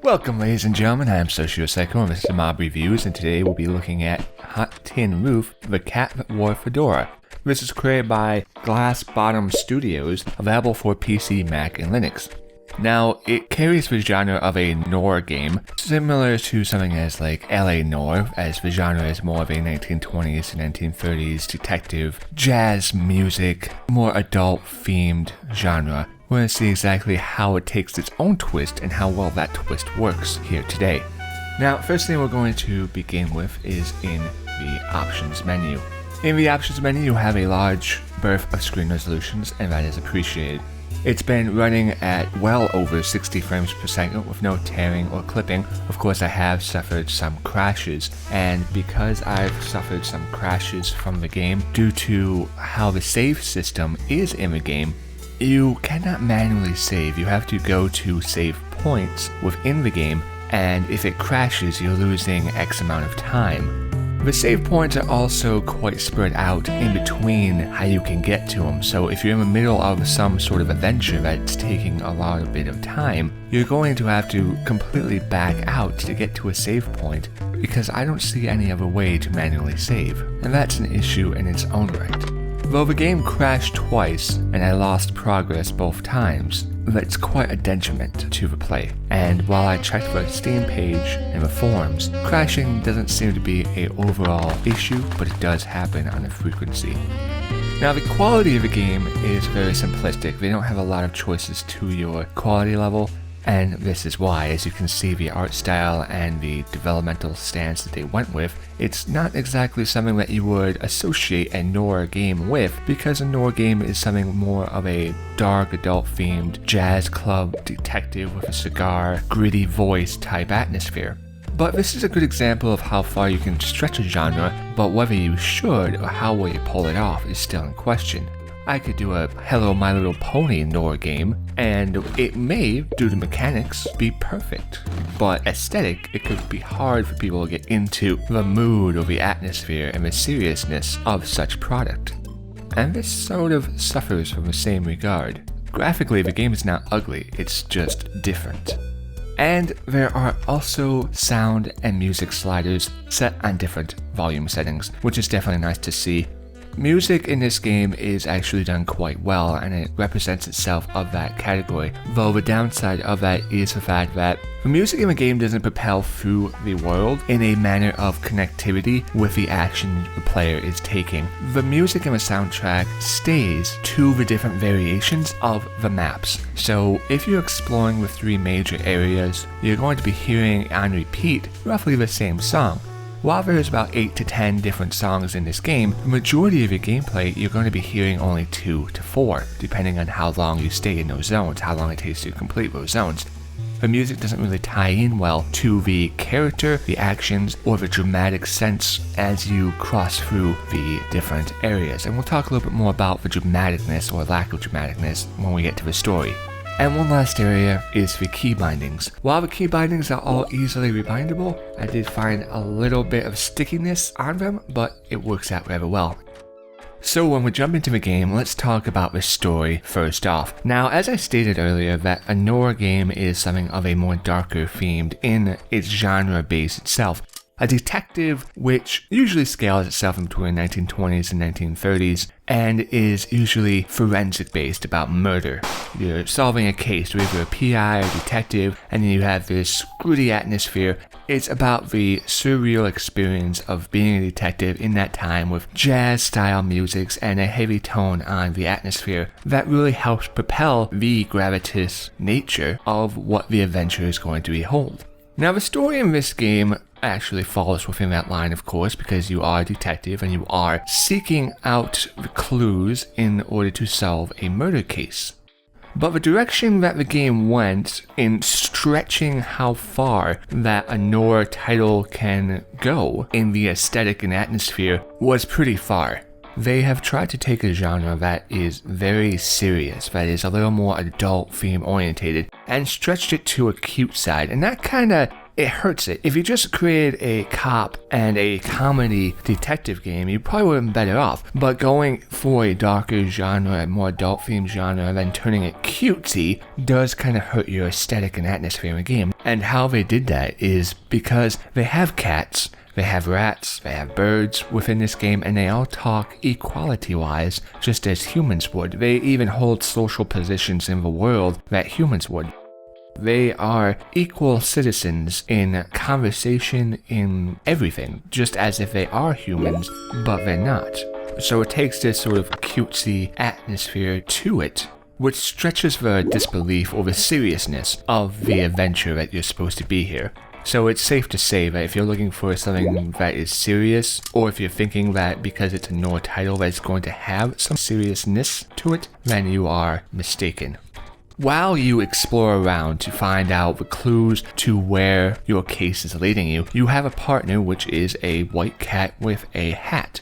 Welcome, ladies and gentlemen. I am SocioPsycho, and this is Mob Reviews, and today we'll be looking at Hot Tin Roof, the cat that wore Fedora. This is created by Glass Bottom Studios, available for PC, Mac, and Linux. Now, it carries the genre of a noir game, similar to something as like LA Noir, as the genre is more of a 1920s to 1930s detective, jazz music, more adult-themed genre. We're going to see exactly how it takes its own twist and how well that twist works here today. Now, first thing we're going to begin with is in the options menu. In the options menu, you have a large berth of screen resolutions, and that is appreciated. It's been running at well over 60 frames per second with no tearing or clipping. Of course, I have suffered some crashes, and because I've suffered some crashes from the game due to how the save system is in the game, you cannot manually save. You have to go to save points within the game, and if it crashes, you're losing X amount of time. The save points are also quite spread out in between how you can get to them, so if you're in the middle of some sort of adventure that's taking a bit of time, you're going to have to completely back out to get to a save point, because I don't see any other way to manually save, and that's an issue in its own right. Though the game crashed twice, and I lost progress both times, that's quite a detriment to the play. And while I checked the Steam page and the forums, crashing doesn't seem to be an overall issue, but it does happen on a frequency. Now, the quality of the game is very simplistic. They don't have a lot of choices to your quality level, and this is why. As you can see, the art style and the developmental stance that they went with, it's not exactly something that you would associate a noir game with, because a noir game is something more of a dark adult-themed jazz club detective with a cigar, gritty voice type atmosphere. But this is a good example of how far you can stretch a genre, but whether you should or how well you pull it off is still in question. I could do a Hello My Little Pony noir game, and it may, due to mechanics, be perfect. But aesthetic, it could be hard for people to get into the mood or the atmosphere and the seriousness of such product. And this sort of suffers from the same regard. Graphically, the game is not ugly, it's just different. And there are also sound and music sliders set on different volume settings, which is definitely nice to see. Music in this game is actually done quite well, and it represents itself of that category, though the downside of that is the fact that the music in the game doesn't propel through the world in a manner of connectivity with the action the player is taking. The music in the soundtrack stays to the different variations of the maps. So if you're exploring the three major areas, you're going to be hearing on repeat roughly the same song. While there's about 8 to 10 different songs in this game, the majority of your gameplay you're going to be hearing only 2 to 4, depending on how long you stay in those zones, how long it takes to complete those zones. The music doesn't really tie in well to the character, the actions, or the dramatic sense as you cross through the different areas. And we'll talk a little bit more about the dramaticness or lack of dramaticness when we get to the story. And one last area is the key bindings. While the key bindings are all easily rebindable, I did find a little bit of stickiness on them, but it works out rather well. So when we jump into the game, let's talk about the story first off. Now, as I stated earlier, that a noir game is something of a more darker themed in its genre base itself. A detective which usually scales itself in between 1920s and 1930s and is usually forensic based about murder. You're solving a case, you're either a PI or detective, and then you have this gritty atmosphere. It's about the surreal experience of being a detective in that time with jazz style musics and a heavy tone on the atmosphere that really helps propel the gravitas nature of what the adventure is going to behold. Now, the story in this game actually falls within that line, of course, because you are a detective and you are seeking out the clues in order to solve a murder case. But the direction that the game went in stretching how far that a noir title can go in the aesthetic and atmosphere was pretty far. They have tried to take a genre that is very serious, that is a little more adult theme orientated, and stretched it to a cute side, and that kinda it hurts it. If you just created a cop and a comedy detective game, you probably would have been better off. But going for a darker genre, a more adult themed genre, and then turning it cutesy does kind of hurt your aesthetic and atmosphere in the game. And how they did that is because they have cats, they have rats, they have birds within this game, and they all talk equality-wise, just as humans would. They even hold social positions in the world that humans would. They are equal citizens in conversation, in everything, just as if they are humans, but they're not. So it takes this sort of cutesy atmosphere to it, which stretches the disbelief or the seriousness of the adventure that you're supposed to be here. So it's safe to say that if you're looking for something that is serious, or if you're thinking that because it's a noir title that it's going to have some seriousness to it, then you are mistaken. While you explore around to find out the clues to where your case is leading you, you have a partner, which is a white cat with a hat.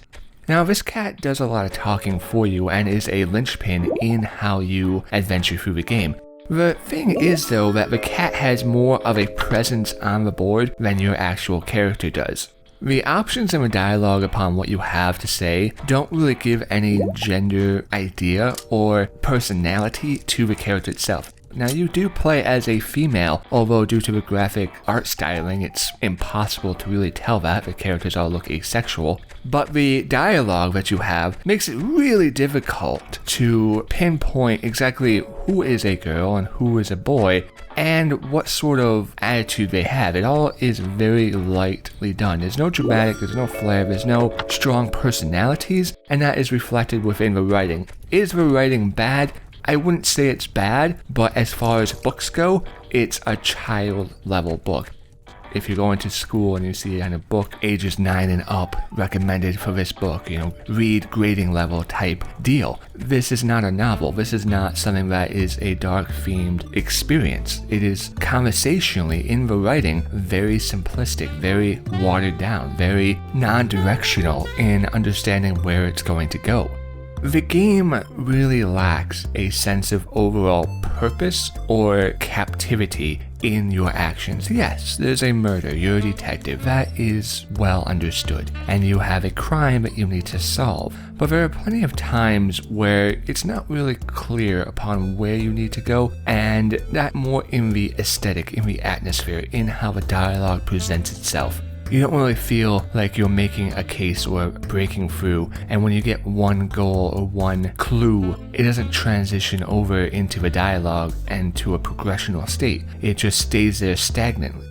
Now, this cat does a lot of talking for you and is a linchpin in how you adventure through the game. The thing is, though, that the cat has more of a presence on the board than your actual character does. The options in the dialogue upon what you have to say don't really give any gender idea or personality to the character itself. Now, you do play as a female, although due to the graphic art styling, it's impossible to really tell that. The characters all look asexual. But the dialogue that you have makes it really difficult to pinpoint exactly who is a girl and who is a boy, and what sort of attitude they have. It all is very lightly done. There's no dramatic, there's no flair, there's no strong personalities, and that is reflected within the writing. Is the writing bad? I wouldn't say it's bad, but as far as books go, it's a child level book. If you're going to school and you see on a book, ages 9 and up, recommended for this book, read grading level type deal. This is not a novel. This is not something that is a dark themed experience. It is conversationally in the writing very simplistic, very watered down, very non-directional in understanding where it's going to go. The game really lacks a sense of overall purpose or captivity in your actions. Yes, there's a murder, you're a detective, that is well understood, and you have a crime that you need to solve. But there are plenty of times where it's not really clear upon where you need to go, and that more in the aesthetic, in the atmosphere, in how the dialogue presents itself. You don't really feel like you're making a case or breaking through, and when you get one goal or one clue, it doesn't transition over into the dialogue and to a progressional state. It just stays there stagnantly.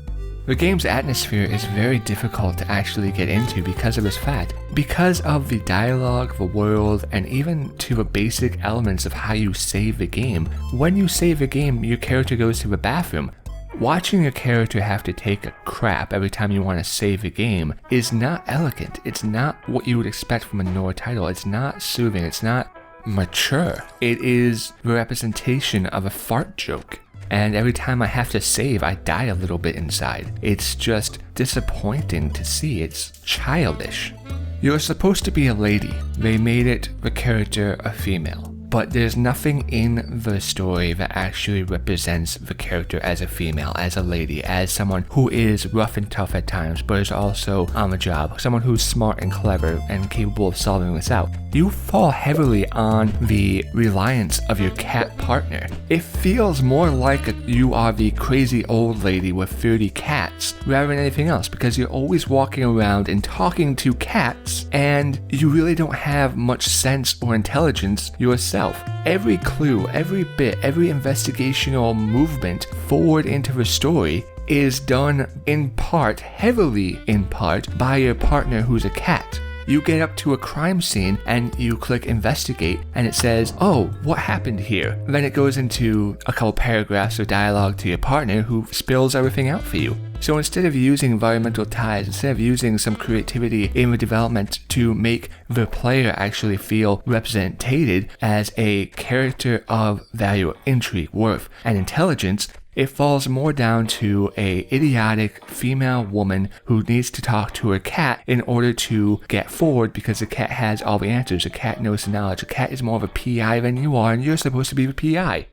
The game's atmosphere is very difficult to actually get into because of this fact. Because of the dialogue, the world, and even to the basic elements of how you save the game. When you save the game, your character goes to the bathroom. Watching a character have to take a crap every time you want to save a game is not elegant. It's not what you would expect from a noir title. It's not soothing. It's not mature. It is the representation of a fart joke. And every time I have to save, I die a little bit inside. It's just disappointing to see. It's childish. You're supposed to be a lady. They made it the character a female. But there's nothing in the story that actually represents the character as a female, as a lady, as someone who is rough and tough at times, but is also on the job, someone who's smart and clever and capable of solving this out. You fall heavily on the reliance of your cat partner. It feels more like you are the crazy old lady with 30 cats rather than anything else, because you're always walking around and talking to cats, and you really don't have much sense or intelligence yourself. Every clue, every bit, every investigational movement forward into the story is done in part, heavily in part, by your partner who's a cat. You get up to a crime scene and you click investigate and it says, oh, what happened here? Then it goes into a couple paragraphs of dialogue to your partner who spills everything out for you. So instead of using environmental ties, instead of using some creativity in the development to make the player actually feel represented as a character of value, intrigue, worth, and intelligence, it falls more down to a idiotic female woman who needs to talk to her cat in order to get forward because the cat has all the answers. The cat knows the knowledge. The cat is more of a PI than you are, and you're supposed to be the PI.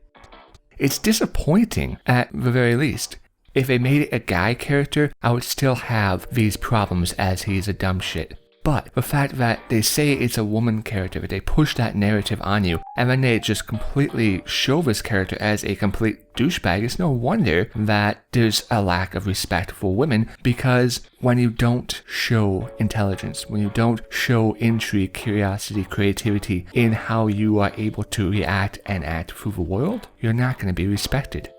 It's disappointing at the very least. If they made it a guy character, I would still have these problems as he's a dumb shit. But the fact that they say it's a woman character, that they push that narrative on you, and then they just completely show this character as a complete douchebag, it's no wonder that there's a lack of respect for women, because when you don't show intelligence, when you don't show intrigue, curiosity, creativity in how you are able to react and act through the world, you're not going to be respected.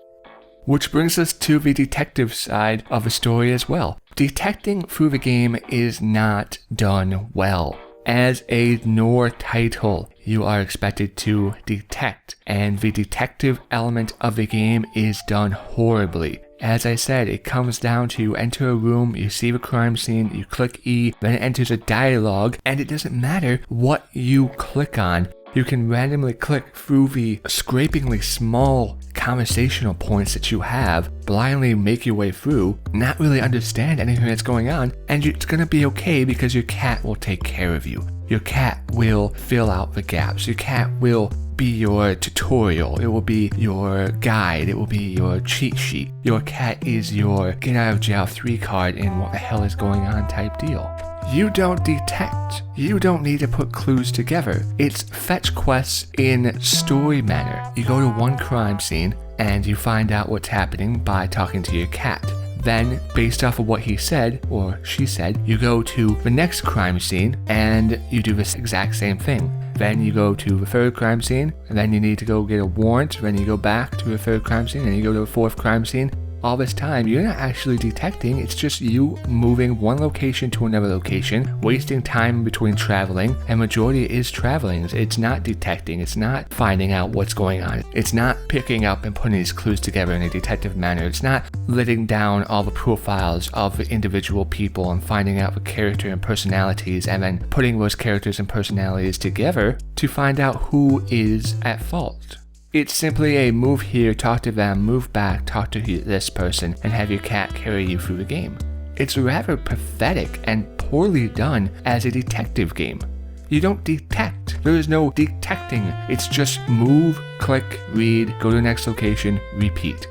Which brings us to the detective side of the story as well. Detecting through the game is not done well. As a Nor title, you are expected to detect, and the detective element of the game is done horribly. As I said, it comes down to you enter a room, you see the crime scene, you click E, then it enters a dialogue, and it doesn't matter what you click on. You can randomly click through the scrapingly small conversational points that you have, blindly make your way through, not really understand anything that's going on, and it's gonna be okay because your cat will take care of you. Your cat will fill out the gaps. Your cat will be your tutorial. It will be your guide. It will be your cheat sheet. Your cat is your get out of jail 3 card in what the hell is going on type deal. You don't detect. You don't need to put clues together. It's fetch quests in story manner. You go to one crime scene and you find out what's happening by talking to your cat. Then, based off of what he said, or she said, you go to the next crime scene and you do this exact same thing. Then you go to the 3rd crime scene, and then you need to go get a warrant, then you go back to the 3rd crime scene, and you go to the 4th crime scene. All this time, you're not actually detecting, it's just you moving one location to another location, wasting time between traveling, and majority is traveling. It's not detecting, it's not finding out what's going on, it's not picking up and putting these clues together in a detective manner, it's not letting down all the profiles of the individual people and finding out the character and personalities and then putting those characters and personalities together to find out who is at fault. It's simply a move here, talk to them, move back, talk to this person, and have your cat carry you through the game. It's rather pathetic and poorly done as a detective game. You don't detect. There is no detecting. It's just move, click, read, go to the next location, repeat.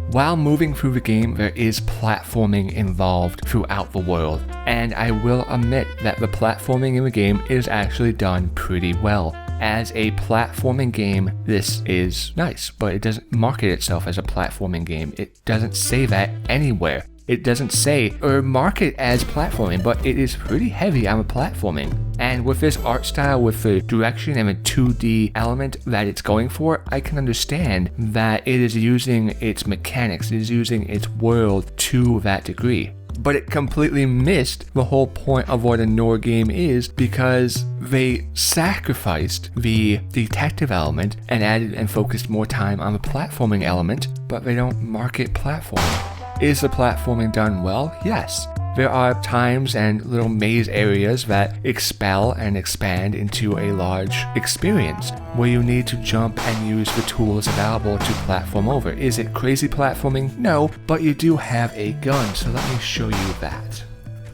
While moving through the game, there is platforming involved throughout the world, and I will admit that the platforming in the game is actually done pretty well. As a platforming game, this is nice, but it doesn't market itself as a platforming game. It doesn't say that anywhere. It doesn't say or market as platforming, but it is pretty heavy on the platforming. And with this art style, with the direction and the 2D element that it's going for, I can understand that it is using its mechanics, it is using its world to that degree. But it completely missed the whole point of what a Nor game is, because they sacrificed the detective element and added and focused more time on the platforming element, but they don't market platforming. Is the platforming done well? Yes. There are times and little maze areas that expel and expand into a large experience where you need to jump and use the tools available to platform over. Is it crazy platforming? No, but you do have a gun, so let me show you that.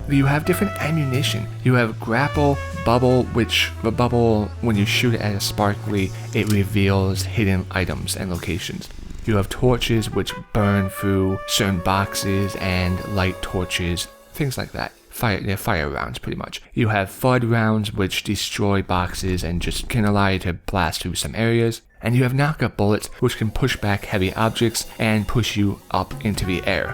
You have different ammunition. You have grapple, bubble, which the bubble, when you shoot it at a sparkly, it reveals hidden items and locations. You have torches which burn through certain boxes and light torches, things like that. They're fire rounds pretty much. You have FUD rounds which destroy boxes and just can allow you to blast through some areas. And you have knockup bullets which can push back heavy objects and push you up into the air.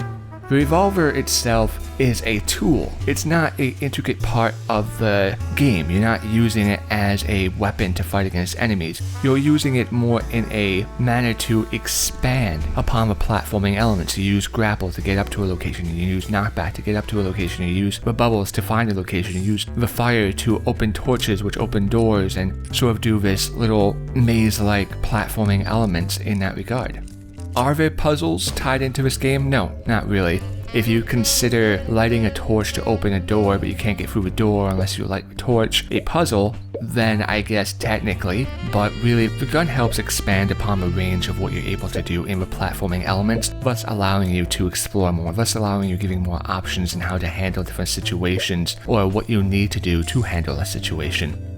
The revolver itself is a tool. It's not an intricate part of the game. You're not using it as a weapon to fight against enemies. You're using it more in a manner to expand upon the platforming elements. You use grapple to get up to a location. You use knockback to get up to a location. You use the bubbles to find a location. You use the fire to open torches which open doors and sort of do this little maze-like platforming elements in that regard. Are there puzzles tied into this game? No, not really. If you consider lighting a torch to open a door, but you can't get through the door unless you light the torch, a puzzle, then I guess technically, but really the gun helps expand upon the range of what you're able to do in the platforming elements, thus allowing you to explore more, thus allowing you giving more options in how to handle different situations or what you need to do to handle a situation.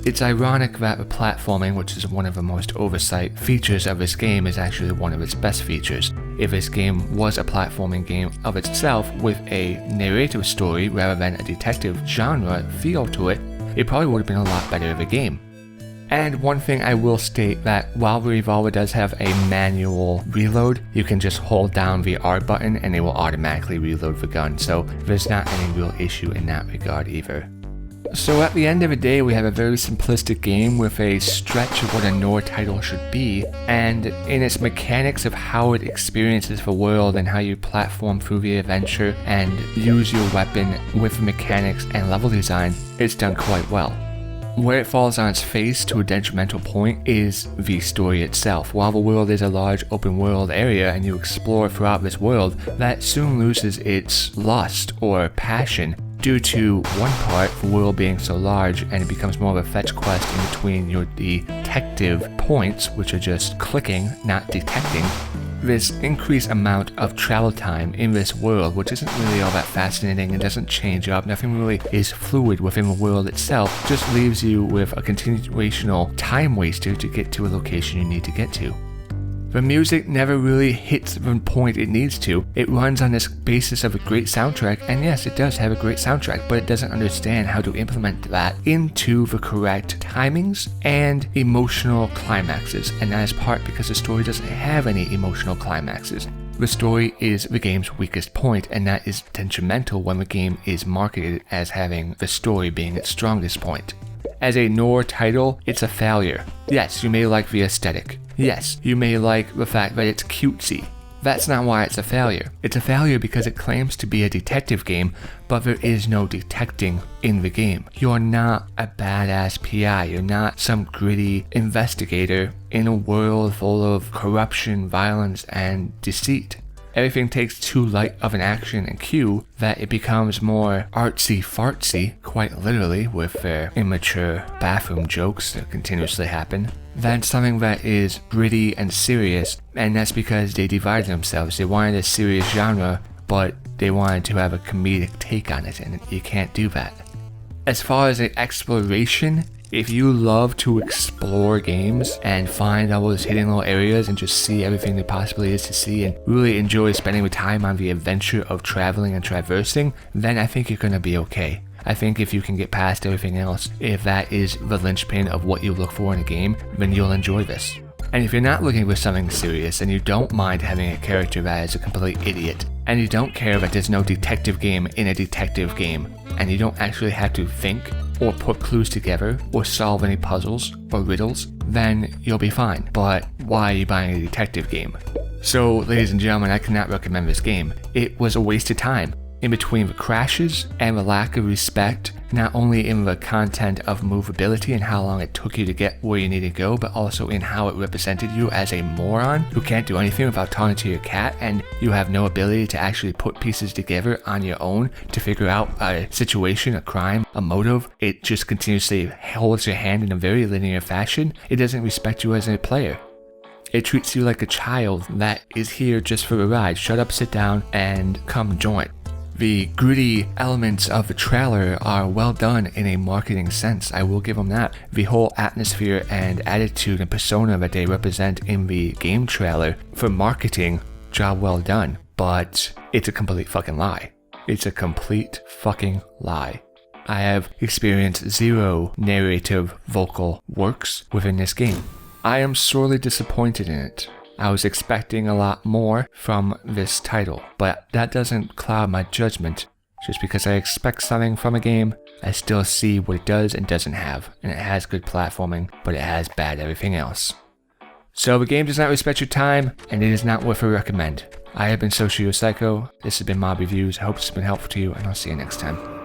It's ironic that the platforming, which is one of the most oversight features of this game, is actually one of its best features. if this game was a platforming game of itself with a narrative story rather than a detective genre feel to it, it probably would have been a lot better of a game. And one thing I will state that while the revolver does have a manual reload, you can just hold down the R button and it will automatically reload the gun, so there's not any real issue in that regard either. So at the end of the day, we have a very simplistic game with a stretch of what a Nord title should be, and in its mechanics of how it experiences the world and how you platform through the adventure and use your weapon with mechanics and level design, it's done quite well. Where it falls on its face to a detrimental point is the story itself. While the world is a large open world area and you explore throughout this world, that soon loses its lust or passion due to one part, the world being so large, and it becomes more of a fetch quest in between your detective points, which are just clicking, not detecting. This increased amount of travel time in this world, which isn't really all that fascinating and doesn't change up, nothing really is fluid within the world itself, just leaves you with a continuational time waster to get to a location you need to get to. The music never really hits the point it needs to. It runs on this basis of a great soundtrack, and yes, it does have a great soundtrack, but it doesn't understand how to implement that into the correct timings and emotional climaxes, and that is part because the story doesn't have any emotional climaxes. The story is the game's weakest point, and that is detrimental when the game is marketed as having the story being its strongest point. As a Nord title, it's a failure. Yes, you may like the aesthetic. Yes, you may like the fact that it's cutesy. That's not why it's a failure. It's a failure because it claims to be a detective game, but there is no detecting in the game. You're not a badass PI. You're not some gritty investigator in a world full of corruption, violence, and deceit. Everything takes too light of an action and cue that it becomes more artsy-fartsy, quite literally, with their immature bathroom jokes that continuously happen, than something that is gritty and serious, and that's because they divided themselves. They wanted a serious genre, but they wanted to have a comedic take on it, and you can't do that. As far as the exploration, if you love to explore games and find all those hidden little areas and just see everything there possibly is to see and really enjoy spending the time on the adventure of traveling and traversing, then I think you're going to be okay. I think if you can get past everything else, if that is the linchpin of what you look for in a game, then you'll enjoy this. And if you're not looking for something serious and you don't mind having a character that is a complete idiot, and you don't care that there's no detective game in a detective game, and you don't actually have to think or put clues together or solve any puzzles or riddles, then you'll be fine. But why are you buying a detective game? So, ladies and gentlemen, I cannot recommend this game. It was a waste of time. In between the crashes and the lack of respect, not only in the content of movability and how long it took you to get where you need to go, but also in how it represented you as a moron who can't do anything without talking to your cat, and you have no ability to actually put pieces together on your own to figure out a situation, a crime, a motive. It just continuously holds your hand in a very linear fashion. It doesn't respect you as a player. It treats you like a child that is here just for the ride. Shut up, sit down, and come join. The gritty elements of the trailer are well done in a marketing sense, I will give them that. The whole atmosphere and attitude and persona that they represent in the game trailer, for marketing, job well done. But it's a complete fucking lie. It's a complete fucking lie. I have experienced zero narrative vocal works within this game. I am sorely disappointed in it. I was expecting a lot more from this title, but that doesn't cloud my judgment. Just because I expect something from a game, I still see what it does and doesn't have, and it has good platforming, but it has bad everything else. So the game does not respect your time, and it is not worth a recommend. I have been SocioPsycho, this has been Mob Reviews, I hope this has been helpful to you, and I'll see you next time.